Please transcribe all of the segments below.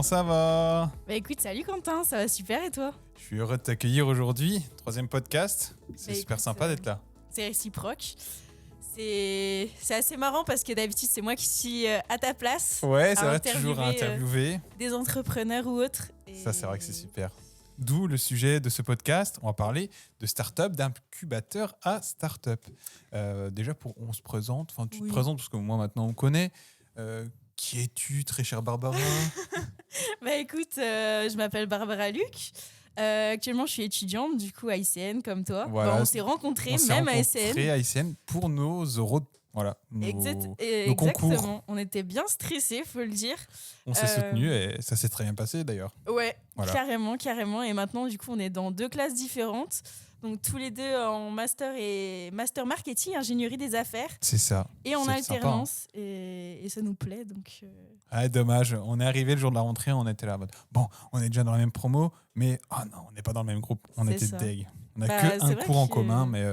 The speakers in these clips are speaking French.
comment ça va? Bah écoute, salut Quentin, ça va super et toi? Je suis heureux de t'accueillir aujourd'hui, troisième podcast. C'est Bah super écoute, sympa d'être là. C'est réciproque. C'est assez marrant parce que d'habitude c'est moi qui suis à ta place. Ouais, c'est à vrai, toujours à interviewer. Des entrepreneurs ou autres. Ça, c'est vrai que c'est super. D'où le sujet de ce podcast. On va parler de start-up, d'incubateur à start-up. Déjà, on se présente. Enfin, tu te présentes parce que moi, maintenant, on connaît. Qui es-tu, très chère Barbara? Bah écoute, je m'appelle Barbara Luc. Actuellement, je suis étudiante, du coup, à ICN, comme toi. Voilà. Bah, on s'est rencontrés, même à ICN. À ICN pour nos euros. Voilà, nos concours. Exactement. On était bien stressés, faut le dire. On s'est soutenus et ça s'est très bien passé d'ailleurs. Ouais, voilà. Carrément. Et maintenant, du coup, on est dans 2 classes différentes. Donc, tous les deux en master marketing, ingénierie des affaires. C'est ça. Et en alternance. Sympa, hein. Et ça nous plaît. Donc, Ah, dommage. On est arrivé le jour de la rentrée, on était là. Bon, on est déjà dans la même promo, mais non, on n'est pas dans le même groupe. On était deg. On n'a qu'un cours en commun, mais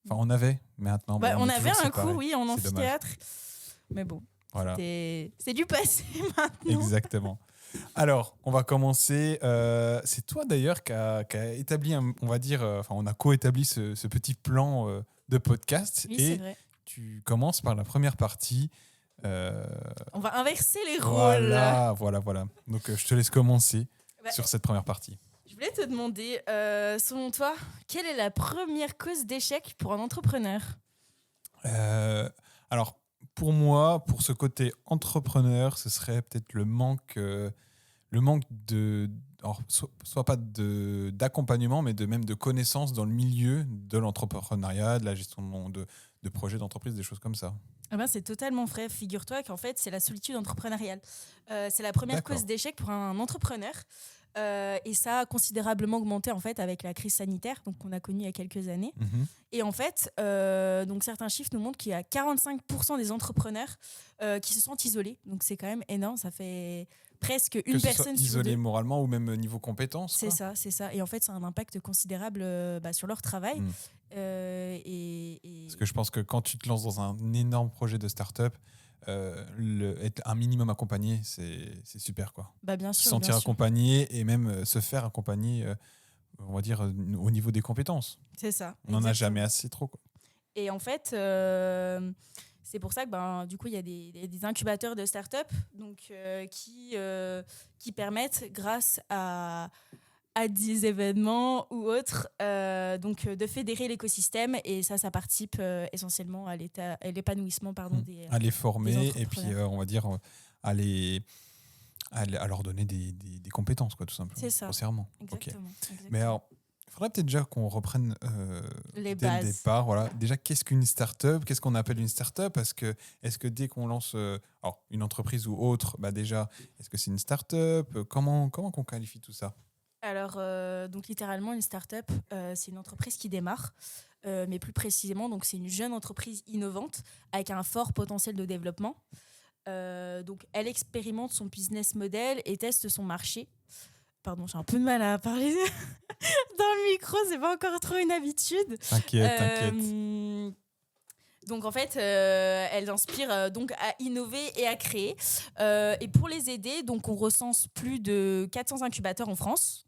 on avait maintenant. On avait un cours, oui, en amphithéâtre. Mais bon, voilà. C'est du passé maintenant. Exactement. Alors, on va commencer. C'est toi d'ailleurs qui a établi, on va dire, on a co-établi ce petit plan de podcast. Oui, et c'est vrai. Tu commences par la première partie. On va inverser les rôles. Voilà. Donc, je te laisse commencer sur cette première partie. Je voulais te demander, selon toi, quelle est la première cause d'échec pour un entrepreneur ? Alors, pour moi, pour ce côté entrepreneur, ce serait peut-être le manque de... Alors, soit pas d'accompagnement, mais même de connaissances dans le milieu de l'entrepreneuriat, de la gestion de projets d'entreprise, des choses comme ça. Ah ben, c'est totalement vrai. Figure-toi qu'en fait, c'est la solitude entrepreneuriale. C'est la première cause d'échec pour un entrepreneur. Et ça a considérablement augmenté en fait avec la crise sanitaire qu'on a connue il y a quelques années. Mm-hmm. Et en fait, donc certains chiffres nous montrent qu'il y a 45% des entrepreneurs qui se sentent isolés. Donc c'est quand même énorme. Ça fait presque une personne sur isolé 2. moralement ou même niveau compétences. C'est ça. Et en fait, ça a un impact considérable sur leur travail. Parce que je pense que quand tu te lances dans un énorme projet de start-up, être un minimum accompagné, c'est super, quoi. Bah, bien sûr. Se sentir accompagné et même se faire accompagner, on va dire, au niveau des compétences. C'est ça. On n'en a jamais assez trop, quoi. Et en fait, c'est pour ça que du coup, il y a des incubateurs de start-up qui permettent, grâce à des événements ou autres, de fédérer l'écosystème. Et ça participe essentiellement à l'épanouissement des à les former des et puis, on va dire, à leur donner des compétences, quoi, tout simplement. C'est ça. Grossièrement. Exactement. Mais alors, il faudrait peut-être déjà qu'on reprenne les dès bases. le départ. Voilà. Déjà, qu'est-ce qu'une start-up ? Qu'est-ce qu'on appelle une start-up ? Est-ce que dès qu'on lance une entreprise ou autre, déjà, est-ce que c'est une start-up ? Comment qu'on qualifie tout ça ? Alors, donc littéralement, une start-up, c'est une entreprise qui démarre, mais plus précisément, donc c'est une jeune entreprise innovante avec un fort potentiel de développement. Donc, elle expérimente son business model et teste son marché. Pardon, j'ai un peu de mal à parler dans le micro, c'est pas encore trop une habitude. T'inquiète. Donc en fait, elles inspirent donc à innover et à créer. Et pour les aider, donc on recense plus de 400 incubateurs en France.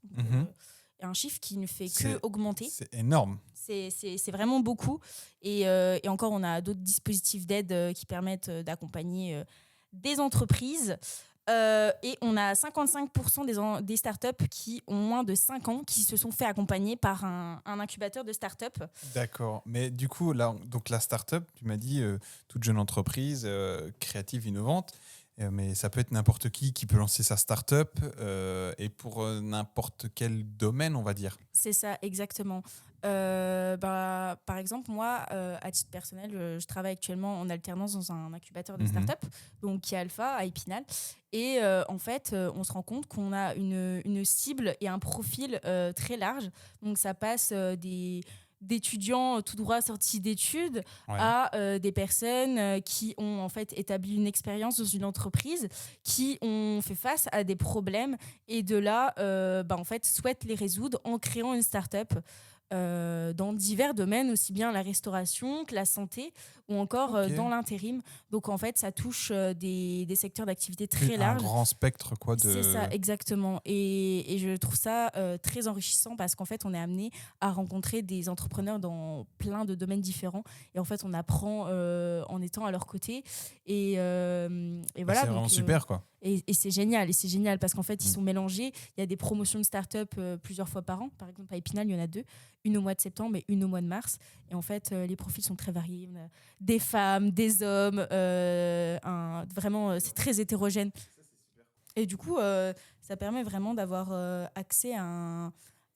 Un chiffre qui ne fait que augmenter. C'est énorme. C'est vraiment beaucoup. Et encore, on a d'autres dispositifs d'aide qui permettent d'accompagner des entreprises. Et on a 55% des startups qui ont moins de 5 ans qui se sont fait accompagner par un incubateur de startup. D'accord. Mais du coup, là, donc la startup, tu m'as dit, toute jeune entreprise, créative, innovante, mais ça peut être n'importe qui peut lancer sa startup et pour n'importe quel domaine, on va dire. C'est ça, exactement. Par exemple, moi, à titre personnel, je travaille actuellement en alternance dans un incubateur de start-up, donc qui est Alpha à Épinal. Et en fait, on se rend compte qu'on a une cible et un profil très large. Donc, ça passe d'étudiants tout droit sortis d'études à des personnes qui ont en fait établi une expérience dans une entreprise, qui ont fait face à des problèmes et de là, en fait, souhaitent les résoudre en créant une start-up. dans divers domaines, aussi bien la restauration que la santé ou encore dans l'intérim. Donc en fait, ça touche des secteurs d'activité très larges. Un grand spectre quoi. C'est ça, exactement. Et je trouve ça très enrichissant parce qu'en fait, on est amené à rencontrer des entrepreneurs dans plein de domaines différents. Et en fait, on apprend en étant à leur côté. Et voilà. C'est vraiment super, quoi. Et c'est génial. Et c'est génial parce qu'en fait, ils sont mélangés. Il y a des promotions de start-up plusieurs fois par an. Par exemple, à Épinal, il y en a 2. Une au mois de septembre et une au mois de mars. Et en fait, les profils sont très variés. On a des femmes, des hommes. Vraiment, c'est très hétérogène. Et du coup, ça permet vraiment d'avoir accès à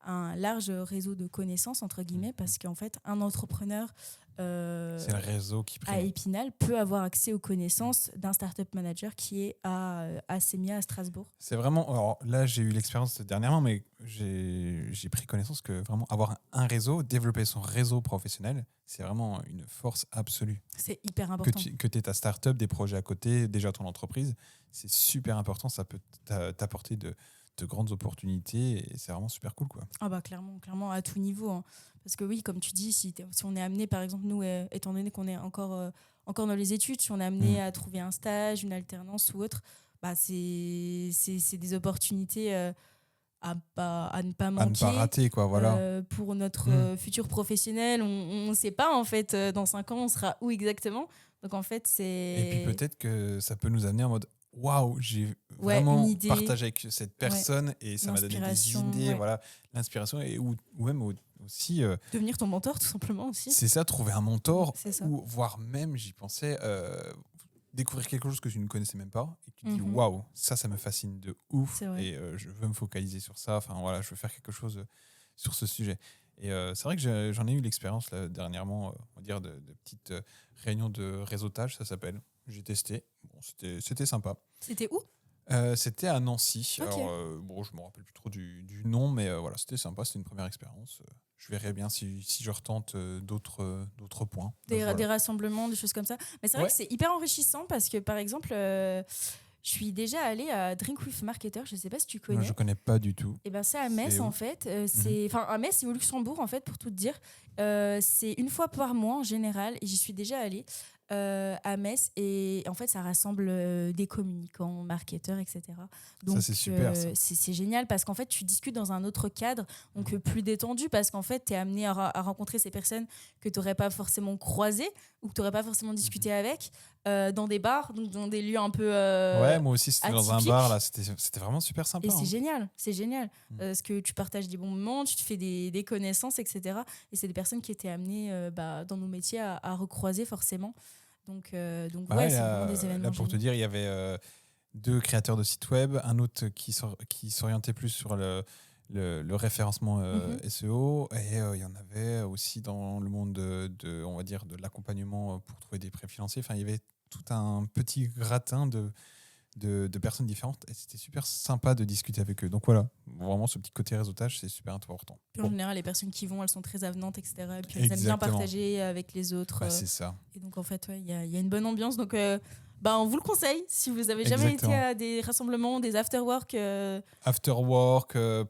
un large réseau de connaissances, entre guillemets, parce qu'en fait, un entrepreneur c'est le réseau qui à Épinal peut avoir accès aux connaissances d'un startup manager qui est à Semia, à Strasbourg. C'est vraiment... Alors là, j'ai eu l'expérience dernièrement, mais j'ai pris connaissance que vraiment avoir un réseau, développer son réseau professionnel, c'est vraiment une force absolue. C'est hyper important. Que tu aies ta startup, des projets à côté, déjà ton entreprise, c'est super important. Ça peut t'apporter de grandes opportunités et c'est vraiment super cool, quoi. Ah bah clairement à tout niveau, hein. Parce que oui, comme tu dis, si on est amené, par exemple, nous, étant donné qu'on est encore dans les études, si on est amené à trouver un stage, une alternance ou autre, bah c'est des opportunités à ne pas manquer. À ne pas rater, quoi, voilà. Pour notre futur professionnel, on ne sait pas, en fait, dans 5 ans, on sera où exactement. Donc, en fait, c'est... Et puis peut-être que ça peut nous amener en mode waouh, j'ai vraiment partagé avec cette personne et ça m'a donné des idées, voilà, l'inspiration ou même aussi devenir ton mentor, tout simplement aussi. C'est ça, trouver un mentor ou voire même, j'y pensais, découvrir quelque chose que tu ne connaissais même pas et tu te dis waouh, ça me fascine de ouf et je veux me focaliser sur ça. Enfin voilà, je veux faire quelque chose sur ce sujet. Et c'est vrai que j'en ai eu l'expérience là, dernièrement, on va dire de petites réunions de réseautage, ça s'appelle. J'ai testé, bon, c'était sympa. C'était où ? C'était à Nancy. Okay. Alors, bon, je ne me rappelle plus trop du nom, mais voilà, c'était sympa, c'était une première expérience. Je verrai bien si je retente d'autres points. Des rassemblements, des choses comme ça. Mais c'est vrai que c'est hyper enrichissant parce que, par exemple, je suis déjà allée à Drink with Marketer, je ne sais pas si tu connais. Je ne connais pas du tout. Et ben, c'est à Metz, en fait. À Metz, c'est au Luxembourg, en fait, pour tout te dire. C'est une fois par mois, en général, et j'y suis déjà allée. À Metz et en fait ça rassemble des communicants, marketeurs, etc. Donc ça c'est super, ça. C'est génial parce qu'en fait tu discutes dans un autre cadre, donc plus détendu, parce qu'en fait tu es amené à rencontrer ces personnes que tu n'aurais pas forcément croisées ou que tu n'aurais pas forcément discuté avec dans des bars, donc dans des lieux un peu ouais, moi aussi c'était atypiques. dans un bar là, c'était vraiment super sympa. Et c'est génial parce que tu partages des bons moments, tu te fais des connaissances, etc. Et c'est des personnes qui étaient amenées dans nos métiers à recroiser forcément. Donc c'est vraiment des événements. Là, pour te dire, il y avait 2 créateurs de sites web, un autre qui s'orientait plus sur le référencement SEO, et il y en avait aussi dans le monde on va dire, de l'accompagnement pour trouver des prêts financiers. Enfin, il y avait tout un petit gratin de personnes différentes et c'était super sympa de discuter avec eux. Donc voilà, vraiment ce petit côté réseautage, c'est super important. Puis en général, les personnes qui vont, elles sont très avenantes, etc. Et puis elles aiment bien partager avec les autres. C'est ça. Et donc en fait, il y a une bonne ambiance. Donc on vous le conseille si vous avez jamais été à des rassemblements, des after-work.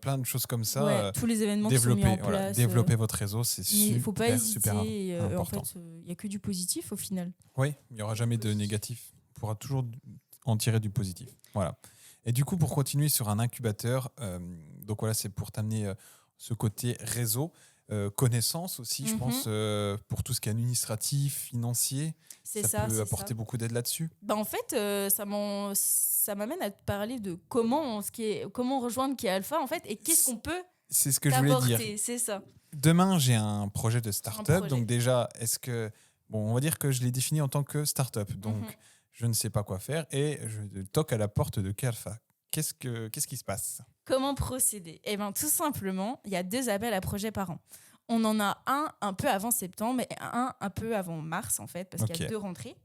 Plein de choses comme ça. Tous les événements qui sont mis en place. Développer votre réseau, c'est il ne faut pas hésiter. Super important. En fait, il n'y a que du positif au final. Oui, il n'y aura jamais de négatif. On pourra toujours en tirer du positif. Voilà. Et du coup, pour continuer sur un incubateur, donc voilà, c'est pour t'amener ce côté réseau, connaissance aussi, je pense, pour tout ce qui est administratif, financier. Ça peut apporter beaucoup d'aide là-dessus. En fait, ça m'amène à te parler de comment rejoindre Key Alpha, en fait, et qu'est-ce qu'on peut c'est ce que je voulais dire. C'est ça. Demain, j'ai un projet de start-up. Donc déjà, on va dire que je l'ai défini en tant que start-up. Donc, je ne sais pas quoi faire et je toque à la porte de Key Alpha. Qu'est-ce qui se passe ? Comment procéder ? Eh bien, tout simplement, il y a 2 appels à projets par an. On en a un peu avant septembre et un peu avant mars, en fait, parce qu'il y a 2 rentrées.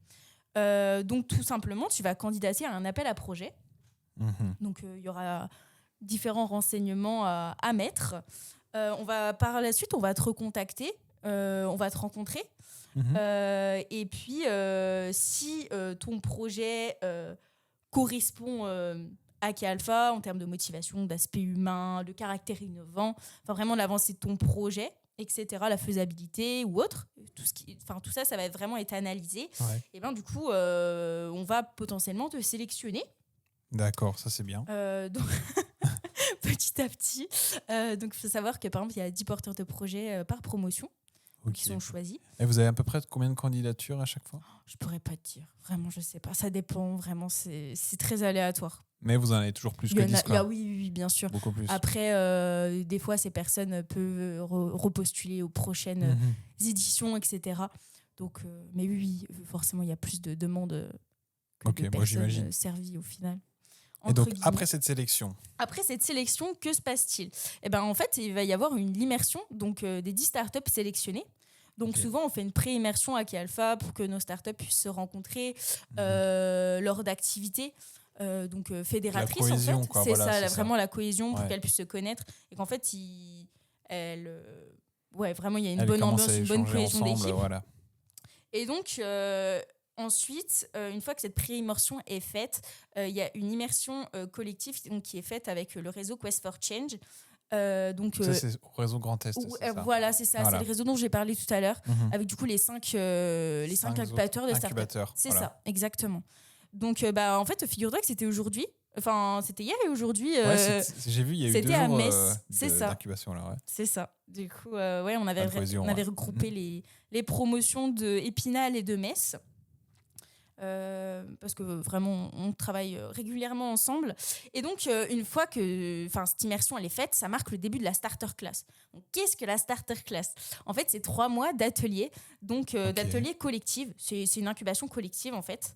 Donc, tout simplement, tu vas candidater à un appel à projet. Donc, il y aura différents renseignements à mettre. Par la suite, on va te recontacter, on va te rencontrer. Et puis, si ton projet correspond à Key Alpha en termes de motivation, d'aspect humain, de caractère innovant, enfin vraiment l'avancée de ton projet, etc., la faisabilité ou autre, tout ça, ça va vraiment être analysé. Ouais. Et ben du coup, on va potentiellement te sélectionner. D'accord, ça c'est bien. Donc, petit à petit. Donc, il faut savoir que par exemple, il y a 10 porteurs de projet par promotion qui sont choisis. Et vous avez à peu près combien de candidatures à chaque fois ? Je pourrais pas te dire. Vraiment, je sais pas. Ça dépend. Vraiment, c'est très aléatoire. Mais vous en avez toujours plus que 10, quoi. Oui, bien sûr. Beaucoup plus. Après, des fois, ces personnes peuvent repostuler aux prochaines éditions, etc. Donc, mais oui, forcément, il y a plus de demandes que de personnes servies au final. Et donc, après cette sélection, que se passe-t-il ? Eh ben, en fait, il va y avoir une immersion donc, des 10 startups sélectionnées. Donc, souvent, on fait une pré-immersion à K-Alpha pour que nos startups puissent se rencontrer lors d'activités fédératrices. La cohésion, en fait. quoi. C'est voilà, vraiment la cohésion pour ouais. qu'elles puissent se connaître. Et qu'en fait, vraiment, il y a une bonne ambiance, une bonne cohésion d'équipe. Voilà. Et donc... Ensuite, une fois que cette pré-immersion est faite, il y a une immersion collective donc, qui est faite avec le réseau Quest for Change. Ça, c'est au réseau Grand Est. Voilà, c'est ça. Voilà. C'est le réseau dont j'ai parlé tout à l'heure, avec du coup les 5 incubateurs de startups. C'est ça, exactement. Donc, en fait, figure-toi que c'était aujourd'hui. Enfin, c'était hier et aujourd'hui. J'ai vu, il y a eu 2 jours à Metz, d'incubation. Là, ouais. C'est ça. Du coup, on avait regroupé les promotions de Épinal et de Metz. Parce que vraiment on travaille régulièrement ensemble et donc une fois que cette immersion elle est faite, ça marque le début de la starter class. Donc, qu'est-ce que la starter class ? En fait, c'est 3 mois d'ateliers, donc d'ateliers collectifs. C'est une incubation collective en fait,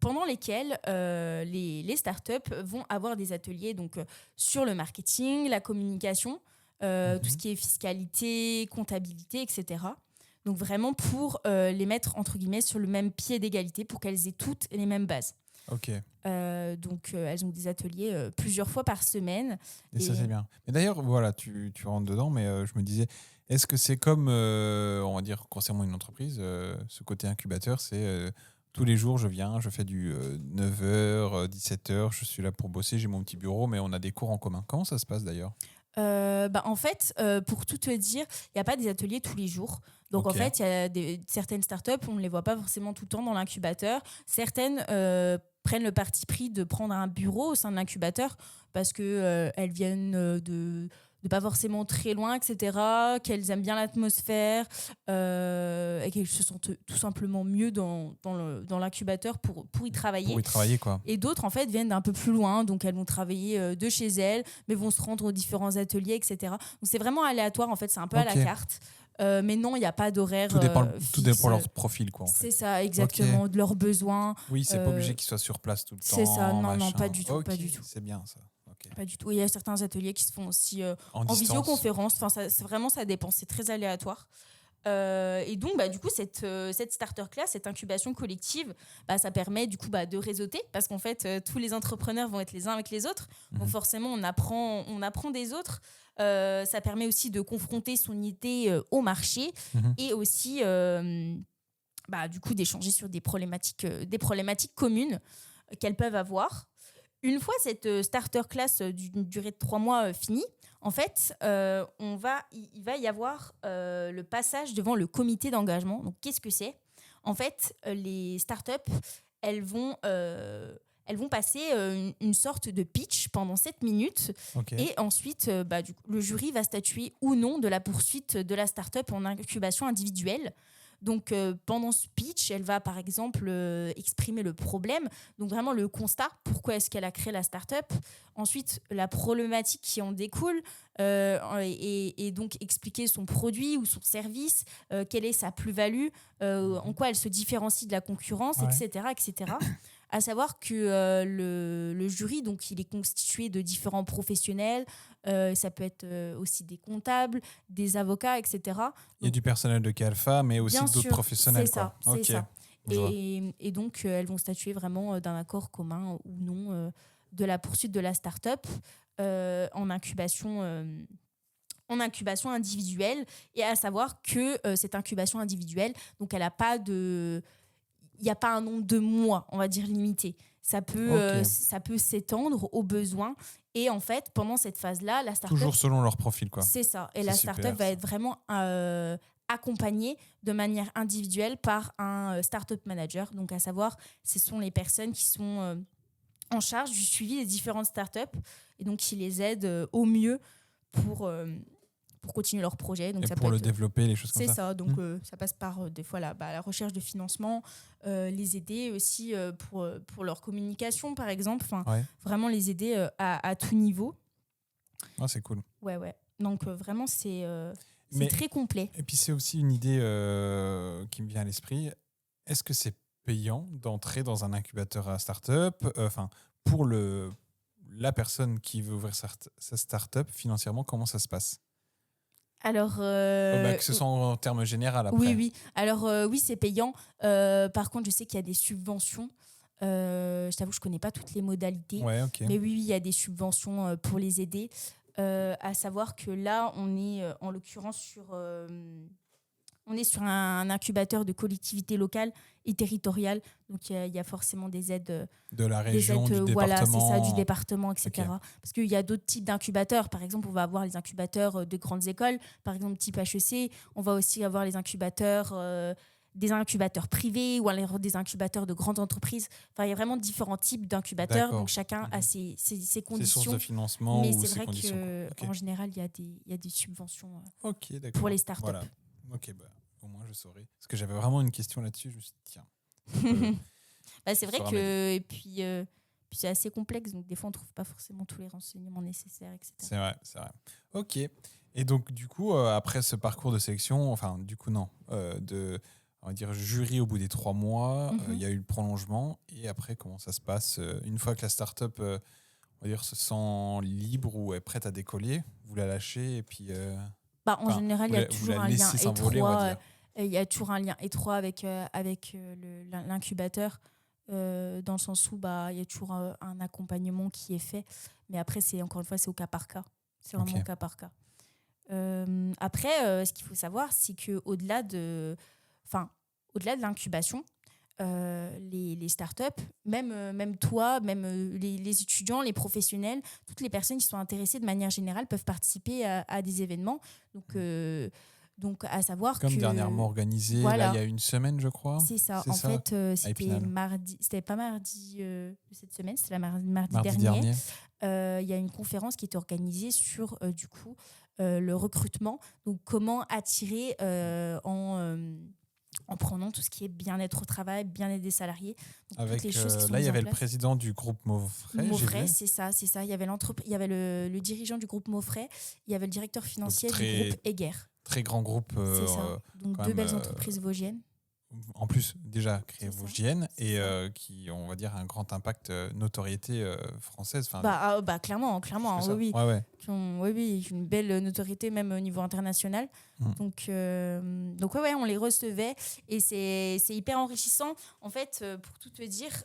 pendant lesquels les startups vont avoir des ateliers donc sur le marketing, la communication, tout ce qui est fiscalité, comptabilité, etc. Donc vraiment pour les mettre entre guillemets sur le même pied d'égalité pour qu'elles aient toutes les mêmes bases. Ok. Donc elles ont des ateliers plusieurs fois par semaine. Et ça c'est bien. Mais d'ailleurs voilà, tu rentres dedans, mais je me disais, est-ce que c'est comme on va dire concernant une entreprise, ce côté incubateur, c'est tous les jours je viens, je fais du 9h, 17h, je suis là pour bosser, j'ai mon petit bureau, mais on a des cours en commun. Comment ça se passe d'ailleurs ? En fait, pour tout te dire, il n'y a pas des ateliers tous les jours. Donc, en fait, il y a certaines startups, on ne les voit pas forcément tout le temps dans l'incubateur. Certaines prennent le parti pris de prendre un bureau au sein de l'incubateur parce qu'elles viennent de pas forcément très loin, etc., qu'elles aiment bien l'atmosphère et qu'elles se sentent tout simplement mieux dans l'incubateur pour y travailler. Pour y travailler, quoi. Et d'autres, en fait, viennent d'un peu plus loin, donc elles vont travailler de chez elles, mais vont se rendre aux différents ateliers, etc. Donc c'est vraiment aléatoire, en fait, c'est un peu à la carte. Mais non, il n'y a pas d'horaire tout dépend de leur profil, quoi. C'est ça, exactement, de leurs besoins. Oui, c'est pas obligé qu'ils soient sur place tout le temps. C'est ça, non, pas du tout. Pas du tout. C'est bien, ça. Pas du tout. Il y a certains ateliers qui se font aussi en visioconférence. Enfin, ça dépend. C'est très aléatoire. Et donc, du coup, cette starter class, cette incubation collective, ça permet du coup de réseauter parce qu'en fait, tous les entrepreneurs vont être les uns avec les autres. Donc, forcément, on apprend des autres. Ça permet aussi de confronter son idée au marché et aussi, du coup, d'échanger sur des problématiques communes qu'elles peuvent avoir. Une fois cette starter class d'une durée de 3 mois finie, en fait, il va y avoir le passage devant le comité d'engagement. Donc, qu'est-ce que c'est ? En fait, les startups, elles vont passer une sorte de pitch pendant 7 minutes. Et ensuite, le jury va statuer ou non de la poursuite de la startup en incubation individuelle. Donc, pendant ce pitch, elle va, par exemple, exprimer le problème, donc vraiment le constat, pourquoi est-ce qu'elle a créé la start-up. Ensuite, la problématique qui en découle et donc expliquer son produit ou son service, quelle est sa plus-value, en quoi elle se différencie de la concurrence, etc., etc. À savoir que le jury, donc, il est constitué de différents professionnels. Ça peut être aussi des comptables, des avocats, etc. Il y a du personnel de K-Alpha, mais aussi d'autres professionnels. C'est ça. Et donc, elles vont statuer vraiment d'un accord commun ou non de la poursuite de la start-up en incubation individuelle. Et à savoir que cette incubation individuelle, donc elle n'a pas de... Il n'y a pas un nombre de mois, on va dire, limité. ça peut s'étendre aux besoins. Et en fait, pendant cette phase-là, la startup... Toujours selon leur profil, quoi. C'est ça. Et C'est la super, startup va ça. être vraiment accompagnée de manière individuelle par un startup manager. Donc, à savoir, ce sont les personnes qui sont en charge du suivi des différentes startups et donc qui les aident au mieux pour continuer leur projet. Donc, Et ça pour peut le être... développer, les choses comme C'est ça. ça, donc ça passe par des fois la recherche de financement, les aider aussi pour leur communication par exemple, Ouais. vraiment les aider à tout niveau. Ah, c'est cool. Ouais. Donc vraiment c'est Mais- très complet. Et puis c'est aussi une idée qui me vient à l'esprit. Est-ce que c'est payant d'entrer dans un incubateur à start-up, pour la personne qui veut ouvrir sa start-up, financièrement, comment ça se passe? Alors Que ce soit en termes généraux après. oui. Alors oui, c'est payant. Par contre, je sais qu'il y a des subventions. Je t'avoue, je connais pas toutes les modalités. Ouais, ok. Mais oui, il y a des subventions pour les aider. À savoir que là, on est en l'occurrence sur un incubateur de collectivités locales et territoriales. Donc, il y a forcément des aides. De la région, du Voilà, c'est département. ça, du département, etc. Ok. Parce qu'il y a d'autres types d'incubateurs. Par exemple, on va avoir les incubateurs de grandes écoles, par exemple type HEC. On va aussi avoir les incubateurs... des incubateurs privés ou alors des incubateurs de grandes entreprises. Enfin, il y a vraiment différents types d'incubateurs. D'accord. Donc, chacun a ses Ces sources de conditions. financement Mais ou c'est ces vrai conditions. qu'en général, il y a des subventions Ok, d'accord. pour les startups. Voilà. Ok, au moins je saurais. Parce que j'avais vraiment une question là-dessus. Je me suis dit, tiens. Bah, c'est vrai saura que... Et puis c'est assez complexe. Donc, des fois, on ne trouve pas forcément tous les renseignements nécessaires, etc. C'est vrai. Ok. Et donc, du coup, après ce parcours de sélection, enfin, du coup, non, on va dire jury au bout des 3 mois, il y a eu le prolongement. Et après, comment ça se passe une fois que la start-up, on va dire, se sent libre ou est prête à décoller, vous la lâchez et puis... En général, il y a toujours un lien s'envoler, on va étroit. dire. Il y a toujours un lien étroit avec l'incubateur, dans le sens où il y a toujours un accompagnement qui est fait. Mais après, encore une fois, c'est au cas par cas. C'est vraiment Ok. au cas par cas. Après, ce qu'il faut savoir, c'est qu'au-delà de l'incubation, les startups, même toi, même les étudiants, les professionnels, toutes les personnes qui sont intéressées de manière générale peuvent participer à des événements. Donc, à savoir Comme que... dernièrement organisé, Voilà. là, il y a une semaine, je crois. C'est ça. C'est En ça fait, c'était Épinal. mardi. C'était pas mardi de cette semaine, c'était mardi Mardi dernier. dernier. Il y a une conférence qui était organisée sur le recrutement. Donc, comment attirer en prenant tout ce qui est bien-être au travail, bien-être des salariés. Donc, Avec, toutes les choses qui sont là, il y mises en avait le place. président du groupe Maufray. j'ai Maufray, vu. c'est ça. Il y avait le dirigeant du groupe Maufray, il y avait le directeur financier Donc, du groupe Eger. Très grand groupe. C'est ça. Donc, quand 2 même, belles entreprises vosgiennes. En plus, déjà créées C'est ça. vosgiennes C'est et ça. qui ont, on va dire, un grand impact, notoriété française. Enfin, Clairement, plus que ça. oui. Ouais. Oui, une belle notoriété même au niveau international. Donc on les recevait et c'est hyper enrichissant. En fait, pour tout te dire,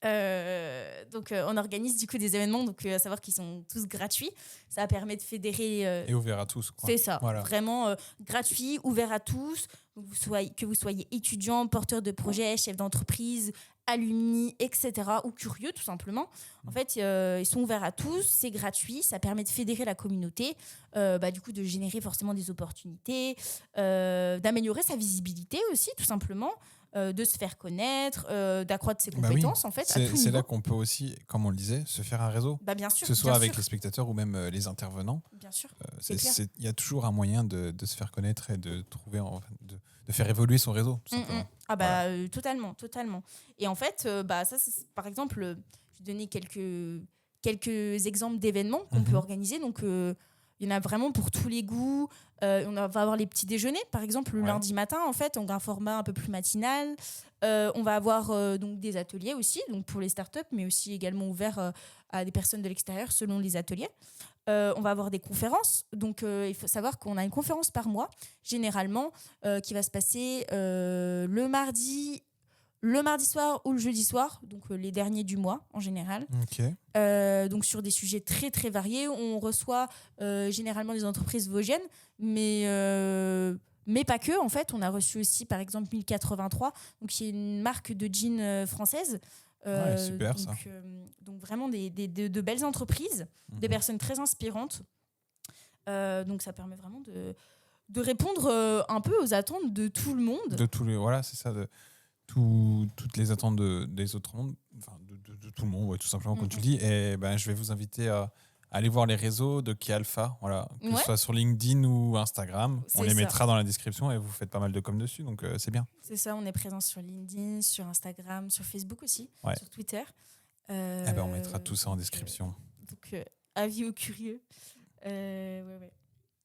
on organise du coup des événements, donc à savoir qu'ils sont tous gratuits. Ça permet de fédérer. Et ouvert à tous, quoi. C'est ça, Voilà. vraiment gratuit, ouvert à tous, que vous soyez étudiant, porteur de projet, chef d'entreprise, alumni, etc. ou curieux tout simplement. En fait, ils sont ouverts à tous, c'est gratuit, ça permet de fédérer la communauté, du coup de générer forcément des opportunités, d'améliorer sa visibilité aussi tout simplement. De se faire connaître, d'accroître ses compétences en fait. C'est là qu'on peut aussi, comme on le disait, se faire un réseau. Bien sûr. Que ce soit avec sûr. les spectateurs ou même les intervenants. Bien sûr. Il y a toujours un moyen de se faire connaître et de trouver, de faire évoluer son réseau, tout simplement. Totalement. Et en fait, ça, c'est, par exemple, je vais donner quelques exemples d'événements qu'on peut organiser. Donc, il y en a vraiment pour tous les goûts. On va avoir les petits déjeuners, par exemple, le lundi matin, en fait. On a un format un peu plus matinal. On va avoir donc des ateliers aussi, donc pour les startups, mais aussi également ouverts à des personnes de l'extérieur selon les ateliers. On va avoir des conférences. Donc, il faut savoir qu'on a une conférence par mois, généralement, qui va se passer le mardi soir ou le jeudi soir, donc les derniers du mois en général. Ok. Donc sur des sujets très très variés. On reçoit généralement des entreprises vosgiennes, mais Mais pas que, en fait, on a reçu aussi, par exemple, 1083, donc qui est une marque de jeans française. Super, donc, ça. Donc vraiment de belles entreprises, des personnes très inspirantes. Donc ça permet vraiment de répondre un peu aux attentes de tout le monde. De tous les, voilà, c'est ça, toutes les attentes des autres mondes, enfin de tout le monde, ouais, tout simplement, comme tu le dis. Et ben, je vais vous inviter à aller voir les réseaux de Key Alpha, voilà, que ce soit sur LinkedIn ou Instagram. On les mettra dans la description et vous faites pas mal de com dessus, donc c'est bien. C'est ça, on est présent sur LinkedIn, sur Instagram, sur Facebook aussi, sur Twitter. On mettra tout ça en description. Donc, avis aux curieux. Ouais.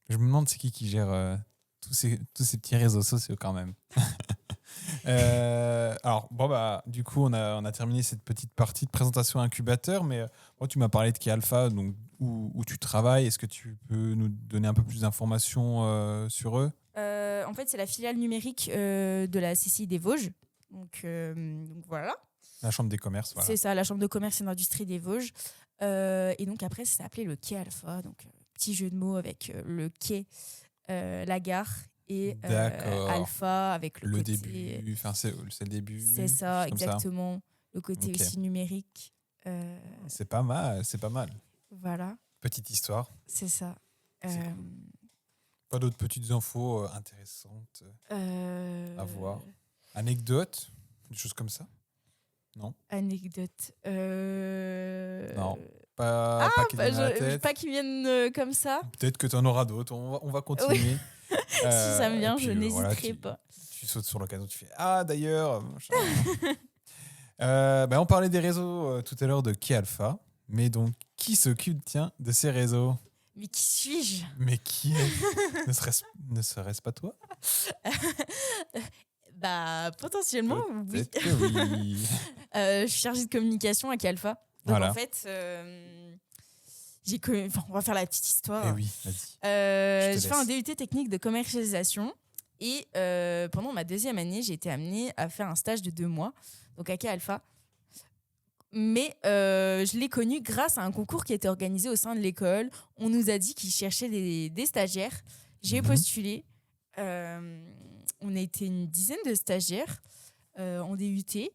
Je me demande c'est qui gère tous ces petits réseaux sociaux quand même. Alors, du coup, on a terminé cette petite partie de présentation incubateur, mais tu m'as parlé de Key Alpha, donc où tu travailles. Est-ce que tu peux nous donner un peu plus d'informations sur eux ? En fait, c'est la filiale numérique de la CCI des Vosges. Donc voilà. La chambre des commerces, voilà. C'est ça, la chambre de commerce et d'industrie des Vosges. Et donc après, ça s'appelait le Key Alpha. Donc, petit jeu de mots avec le quai, la gare. Et Alpha avec le côté... début, enfin c'est le début. C'est ça, exactement. Le côté aussi numérique. C'est pas mal. Voilà. Petite histoire. C'est ça. C'est cool. Pas d'autres petites infos intéressantes à voir. Anecdotes, des choses comme ça? Non. Anecdote. Non. Pas qui viennent à la tête. Pas qui viennent comme ça. Peut-être que tu en auras d'autres. On va continuer. Oui. Si ça me vient, je n'hésiterai pas. Tu sautes sur l'occasion, tu fais d'ailleurs. On parlait des réseaux tout à l'heure de Key Alpha. Mais donc, qui s'occupe, de ces réseaux? Mais qui suis-je? Mais qui est? Ne serait-ce pas toi? Potentiellement, oui. Que oui. Je suis chargée de communication à Key Alpha. Donc en fait, on va faire la petite histoire. Eh oui, vas-y. J'ai fait un DUT technique de commercialisation et pendant ma deuxième année, j'ai été amenée à faire un stage de 2 mois, donc à Key Alpha. Mais je l'ai connu grâce à un concours qui était organisé au sein de l'école. On nous a dit qu'ils cherchaient des stagiaires. J'ai postulé. On a été une dizaine de stagiaires en DUT.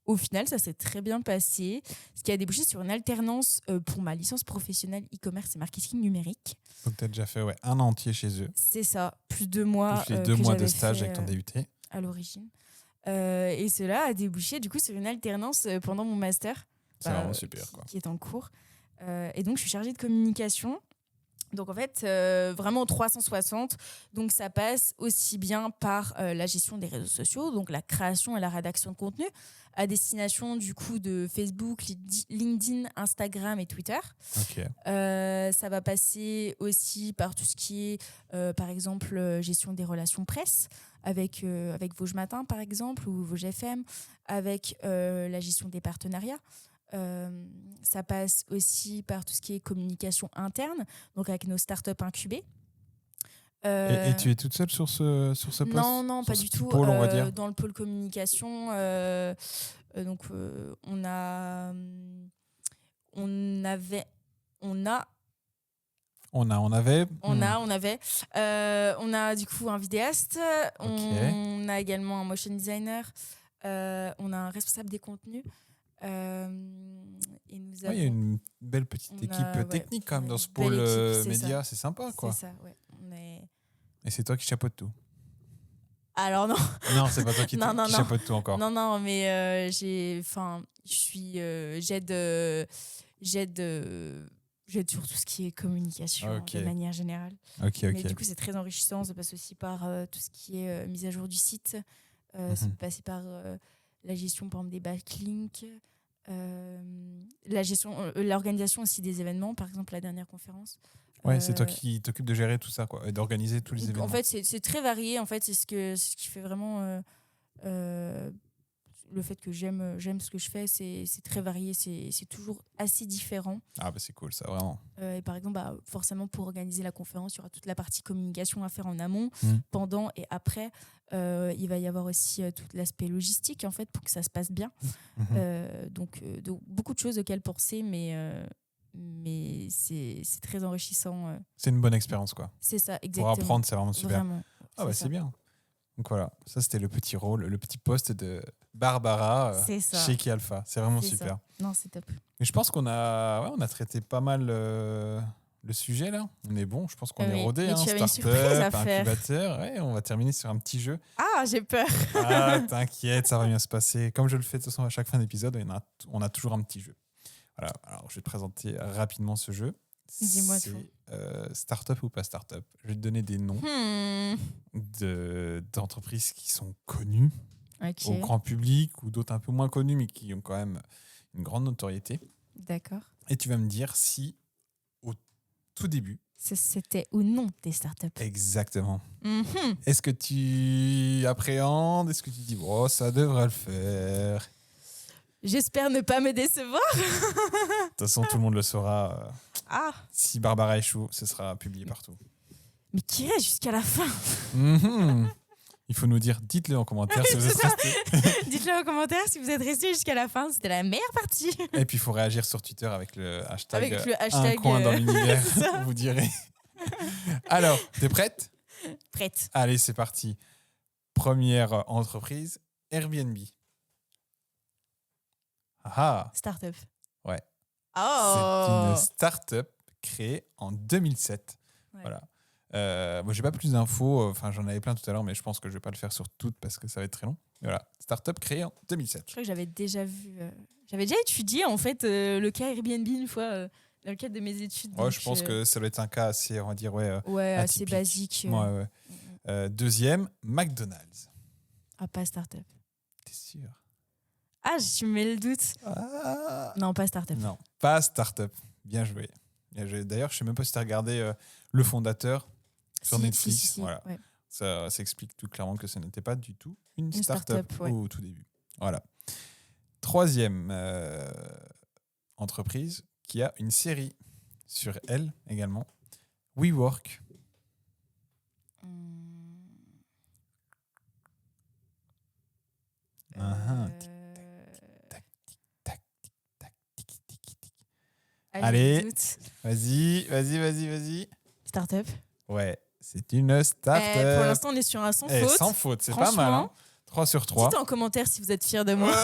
Au final, ça s'est très bien passé, ce qui a débouché sur une alternance pour ma licence professionnelle e-commerce et marketing numérique. Donc, tu as déjà fait un an entier chez eux. C'est ça, plus 2 mois. Plus les 2 mois de stage avec ton DUT. À l'origine. Et cela a débouché du coup sur une alternance pendant mon master. C'est vraiment super, quoi. Qui est en cours. Et donc, je suis chargée de communication. Donc en fait, vraiment 360. Donc ça passe aussi bien par la gestion des réseaux sociaux, donc la création et la rédaction de contenu, à destination du coup de Facebook, LinkedIn, Instagram et Twitter. Okay. Ça va passer aussi par tout ce qui est, par exemple, gestion des relations presse, avec Vosges Matin par exemple, ou Vosges FM, avec la gestion des partenariats. Ça passe aussi par tout ce qui est communication interne, donc avec nos startups incubées. Et tu es toute seule sur ce poste? Non, pas du tout. Pôle, on va dire. Dans le pôle communication, donc on a du coup un vidéaste, on a également un motion designer, on a un responsable des contenus. Et nous avons... Il y a une belle petite équipe technique quand même dans ce pôle média, c'est sympa, quoi. C'est ça, ouais. Et c'est toi qui chapeaute tout? Alors non. Non, c'est pas toi qui chapeaute tout encore. Non, mais j'aide sur tout ce qui est communication de manière générale. Mais du coup, c'est très enrichissant. Ça passe aussi par tout ce qui est mise à jour du site. Ça peut passer par la gestion, par exemple, des backlinks, l'organisation aussi des événements, par exemple la dernière conférence. Ouais, c'est toi qui t'occupes de gérer tout ça, quoi, et d'organiser tous les événements. En fait, c'est très varié. En fait, c'est ce qui fait vraiment le fait que j'aime ce que je fais. C'est très varié. C'est toujours assez différent. Ah c'est cool, ça, vraiment. Et par exemple, forcément, pour organiser la conférence, il y aura toute la partie communication à faire en amont, pendant et après. Il va y avoir aussi tout l'aspect logistique, en fait, pour que ça se passe bien. Donc, beaucoup de choses auxquelles penser, mais c'est très enrichissant. C'est une bonne expérience, quoi. C'est ça, exactement. Pour apprendre, c'est vraiment super. Vraiment. Ah bah c'est bien. Donc voilà, ça c'était le petit rôle, le petit poste de Barbara chez Key Alpha. C'est vraiment super. Ça. Non, c'est top. Mais je pense qu'on a traité pas mal le sujet là. On est bon, je pense qu'on est rodé. Mais tu avais une surprise à faire. Incubateur. Ouais, on va terminer sur un petit jeu. Ah, j'ai peur. Ah, t'inquiète, ça va bien se passer. Comme je le fais de toute façon à chaque fin d'épisode, on a toujours un petit jeu. Voilà, alors je vais te présenter rapidement ce jeu. Dis-moi c'est tout. Startup ou pas startup. Je vais te donner des noms d'entreprises qui sont connues au grand public ou d'autres un peu moins connues mais qui ont quand même une grande notoriété. D'accord. Et tu vas me dire si au tout début c'était ou non des startups. Exactement. Est-ce que tu appréhendes? Est-ce que tu dis oh ça devrait le faire? J'espère ne pas me décevoir. De toute façon, tout le monde le saura. Si Barbara échoue, ce sera publié partout. Mais qui reste jusqu'à la fin? Il faut nous dire, dites-le en commentaire si vous êtes resté. Dites-le en commentaire si vous êtes resté jusqu'à la fin. C'était la meilleure partie. Et puis, il faut réagir sur Twitter avec le hashtag, un coin dans l'univers. Vous direz. Alors, t'es prête? Prête. Allez, c'est parti. Première entreprise, Airbnb. Startup. Ouais. Oh. C'est une startup créée en 2007. Ouais. Voilà. Moi, j'ai pas plus d'infos. Enfin, j'en avais plein tout à l'heure, mais je pense que je vais pas le faire sur toutes parce que ça va être très long. Mais voilà, startup créée en 2007. Je crois que j'avais déjà vu. J'avais déjà étudié en fait le cas Airbnb une fois dans le cadre de mes études. Ouais, je pense que ça doit être un cas assez, on va dire, assez basique. Ouais. Deuxième, McDonald's. Ah, pas startup. T'es sûr? Ah, je mets le doute. Non, pas startup. Non, pas startup. Bien joué. D'ailleurs, je sais même pas si tu as regardé Le Fondateur sur Netflix. Si, voilà. Ouais. Ça explique tout clairement que ce n'était pas du tout une startup au tout début. Voilà. Troisième entreprise qui a une série sur elle également. WeWork. Allez, vas-y. Startup. Ouais, c'est une startup. Pour l'instant, on est sur un sans faute. Sans faute, c'est pas mal. Hein. 3 sur 3. Dites en commentaire si vous êtes fiers de moi.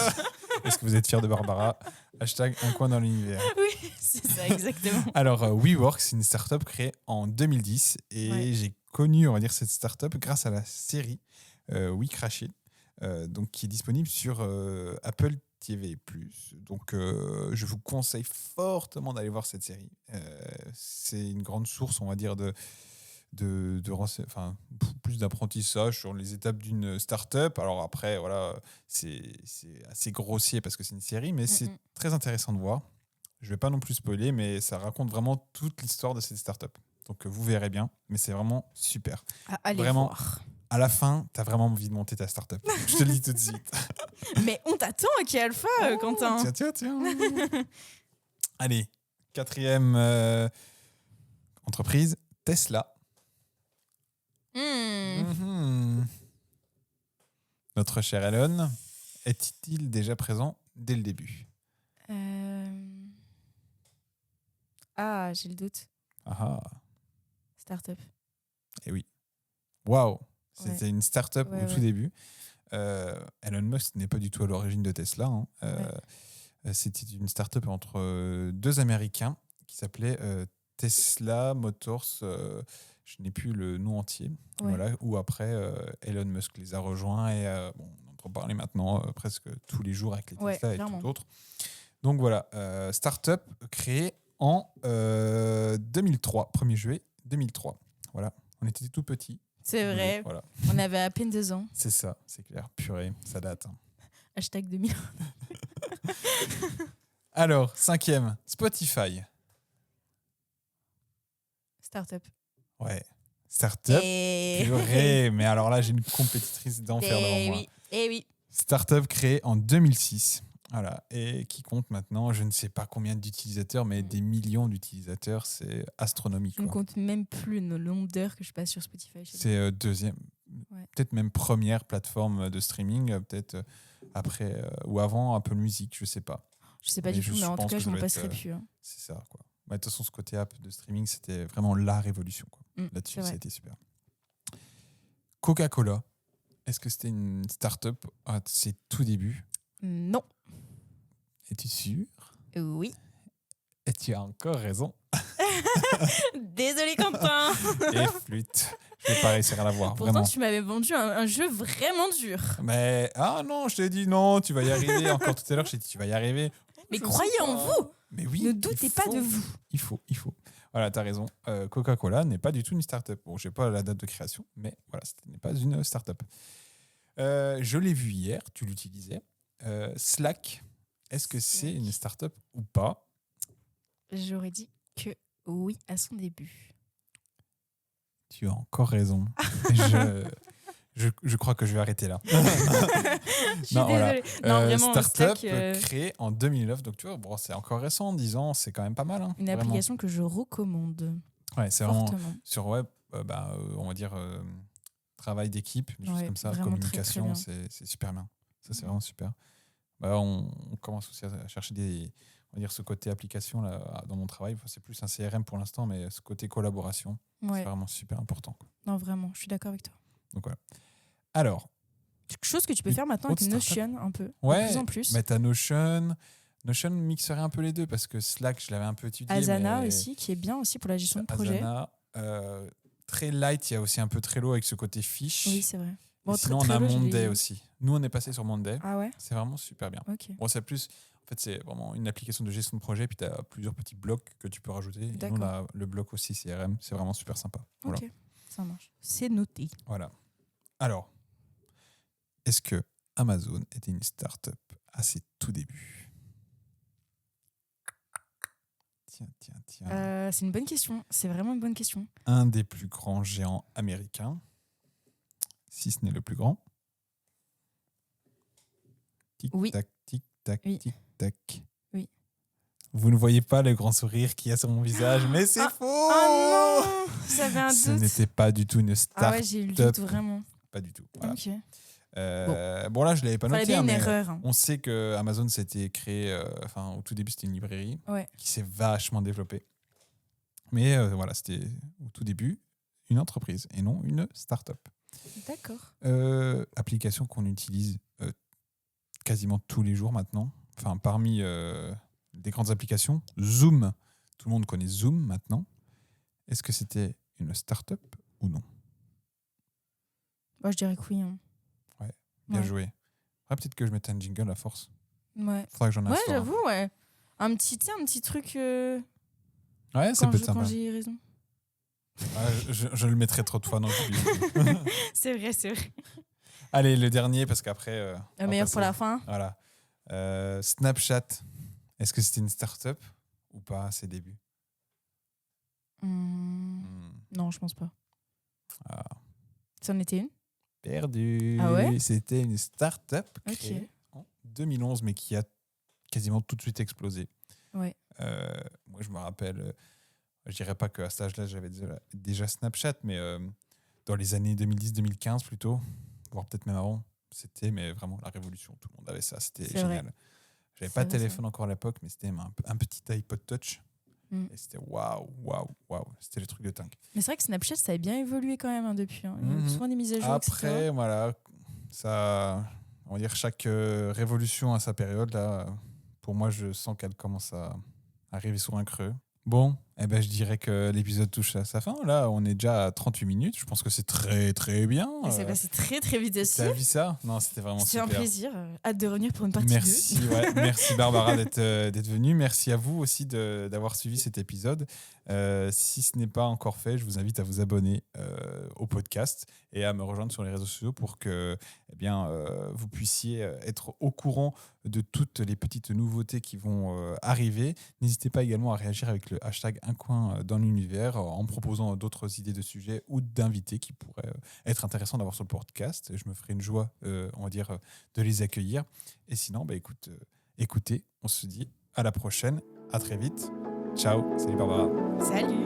Est-ce que vous êtes fiers de Barbara? Hashtag un coin dans l'univers. Oui, c'est ça, exactement. Alors, WeWork, c'est une startup créée en 2010 et j'ai connu, on va dire, cette startup grâce à la série We Crashed, donc qui est disponible sur Apple TV+. Donc, je vous conseille fortement d'aller voir cette série. C'est une grande source, on va dire, plus d'apprentissage sur les étapes d'une start-up. Alors après, voilà, c'est assez grossier parce que c'est une série, mais c'est très intéressant de voir. Je ne vais pas non plus spoiler, mais ça raconte vraiment toute l'histoire de cette start-up. Donc vous verrez bien, mais c'est vraiment super. Allez vraiment, voir. À la fin, tu as vraiment envie de monter ta start-up. Je te le dis tout de suite. Mais on t'attend à Key Alpha, Quentin. Tiens. Allez, quatrième entreprise, Tesla. Notre cher Elon, est-il déjà présent dès le début? J'ai le doute. Startup. Eh oui. Waouh. C'était une startup au tout début. Elon Musk n'est pas du tout à l'origine de Tesla. C'était une startup entre deux Américains qui s'appelait Tesla Motors. Je n'ai plus le nom entier. Voilà, où après, Elon Musk les a rejoints et on entend parler maintenant presque tous les jours avec les Tesla et tout autre. Donc voilà, startup créée en 2003, 1er juillet 2003. Voilà, on était tout petits. C'est vrai, voilà. On avait à peine 2 ans. C'est ça, c'est clair. Purée, ça date. Hein. Hashtag 2000. Alors, 5e, Spotify. Startup. Ouais, startup. Purée, mais alors là, j'ai une compétitrice d'enfer devant moi. Oui. Startup créée en 2006. Voilà, et qui compte maintenant, je ne sais pas combien d'utilisateurs, mais des millions d'utilisateurs, c'est astronomique. Je ne compte même plus le nombre d'heures que je passe sur Spotify. C'est deuxième, peut-être même première plateforme de streaming, peut-être après ou avant Apple Music, je ne sais pas. Je ne sais pas du tout, mais en tout cas, je m'en passerai plus. C'est ça, quoi. De toute façon, ce côté app de streaming, c'était vraiment la révolution. Quoi. Là-dessus, ça a été super. Coca-Cola, est-ce que c'était une start-up à ses tout débuts? Non. Es-tu sûr? Oui. Et tu as encore raison. Désolé, Quentin. Et flûte. Je vais pas réussir à l'avoir, Pourtant, vraiment. tu m'avais vendu un jeu vraiment dur. Mais, ah non, je t'ai dit non, tu vas y arriver. Encore tout à l'heure, je t'ai dit tu vas y arriver. Mais Je croyez sais en pas. vous. Mais oui. Ne doutez pas de vous. Il faut. Voilà, t'as raison. Coca-Cola n'est pas du tout une start-up. Bon, je sais pas la date de création, mais voilà, ce n'est pas une start-up. Je l'ai vu hier, tu l'utilisais. Slack, est-ce que c'est une start-up ou pas? J'aurais dit que oui à son début. Tu as encore raison. Je crois que je vais arrêter là. Je suis désolée. Non, vraiment, start-up Slack, créée en 2009. Donc, tu vois, bon, c'est encore récent, 10 ans, c'est quand même pas mal. Hein, une vraiment. application que je recommande Ouais, c'est vraiment fortement. sur web, on va dire travail d'équipe, des choses Ouais, comme ça, vraiment très, très communication, bien. c'est super bien. Ça, c'est vraiment super. On commence aussi à chercher on va dire ce côté application là, dans mon travail. Enfin, c'est plus un CRM pour l'instant, mais ce côté collaboration, c'est Ouais. vraiment super important, quoi. Non, vraiment, je suis d'accord avec toi. Donc voilà. Alors, Quelque chose que tu peux Une faire maintenant autre avec startup. Notion un peu. ouais, De plus en plus. mais t'as Notion. Notion mixerait un peu les deux parce que Slack, je l'avais un peu étudié. Asana mais aussi, qui est bien aussi pour la gestion de projet. Asana, très light, il y a aussi un peu Trello avec ce côté fiche. Oui, c'est vrai. Et Bon, sinon, on a Trello, je Monday l'ai- aussi. Nous, on est passé sur Monday. Ah ouais. C'est vraiment super bien. Ok. Bon, c'est plus. En fait, c'est vraiment une application de gestion de projet, puis tu as plusieurs petits blocs que tu peux rajouter. Et nous, D'accord. on a le bloc aussi CRM. C'est vraiment super sympa. Voilà. Ok. Ça marche. C'est noté. Voilà. Alors, est-ce que Amazon était une start-up à ses tout débuts? Tiens. C'est une bonne question. C'est vraiment une bonne question. Un des plus grands géants américains, si ce n'est le plus grand. Oui. Tic-tac, tic-tac, Oui. tic-tac. Oui. Vous ne voyez pas le grand sourire qu'il y a sur mon visage, mais c'est faux! Oh non. J'avais un Ce doute. n'était pas du tout une Ah start-up. ouais, j'ai eu le doute vraiment. Pas du tout. Voilà. Ok. Bon, là, je ne l'avais pas Fallait noté, bien hein, une mais erreur. Hein. on sait que Amazon s'était créé, au tout début, c'était une librairie Ouais. qui s'est vachement développée. Mais voilà, c'était au tout début une entreprise et non une start-up. D'accord. Application qu'on utilise quasiment tous les jours maintenant. Enfin, parmi des grandes applications, Zoom. Tout le monde connaît Zoom maintenant. Est-ce que c'était une start-up ou non? Moi, je dirais que oui. Hein. Bien Ouais. joué. Après, peut-être que je mette un jingle à force. Ouais. Faudra que j'en Ouais, instaure un. j'avoue, ouais. Un petit truc Ouais, ça peut être quand sympa. j'ai raison. Ouais, je le mettrai trop de fois dans le public. C'est vrai, c'est vrai. Allez, le dernier, parce qu'après. on va Meilleur passer- pour la fin. Voilà. Snapchat. Est-ce que c'était une start-up ou pas à ses débuts? Non, je pense pas. Ah, Ça en était une? perdu. Ah ouais? C'était une start-up Ok. créée en 2011, mais qui a quasiment tout de suite explosé. Ouais. Moi, je me rappelle, je dirais pas qu'à cet âge-là, j'avais déjà Snapchat, mais dans les années 2010-2015 plutôt, voire peut-être même avant, c'était mais vraiment la révolution. Tout le monde avait ça, c'était C'est génial. vrai. J'avais C'est pas de vrai, c'est téléphone encore à l'époque, mais c'était un petit iPod Touch. Mm. Et c'était waouh. C'était le truc de dingue. Mais c'est vrai que Snapchat, ça a bien évolué quand même hein, depuis. Hein. Il y a Mhm. souvent des mises à jour, Après, etc. voilà, ça, on va dire chaque révolution à sa période. Là, pour moi, je sens qu'elle commence à arriver sur un creux. Bon, eh ben, je dirais que l'épisode touche à sa fin. Là, on est déjà à 38 minutes. Je pense que c'est très, très bien. Et c'est passé très très vite aussi. T'as vu ça? Non, c'était vraiment C'était super. un plaisir. Hâte de revenir pour une partie 2. Merci, ouais, merci Barbara d'être venue. Merci à vous aussi d'avoir suivi cet épisode. Si ce n'est pas encore fait, je vous invite à vous abonner au podcast et à me rejoindre sur les réseaux sociaux pour que vous puissiez être au courant de toutes les petites nouveautés qui vont arriver. N'hésitez pas également à réagir avec le hashtag Un coin dans l'univers en proposant d'autres idées de sujets ou d'invités qui pourraient être intéressants d'avoir sur le podcast. Je me ferai une joie, on va dire, de les accueillir. Et sinon, écoutez, on se dit à la prochaine, à très vite. Ciao, salut Barbara. Salut.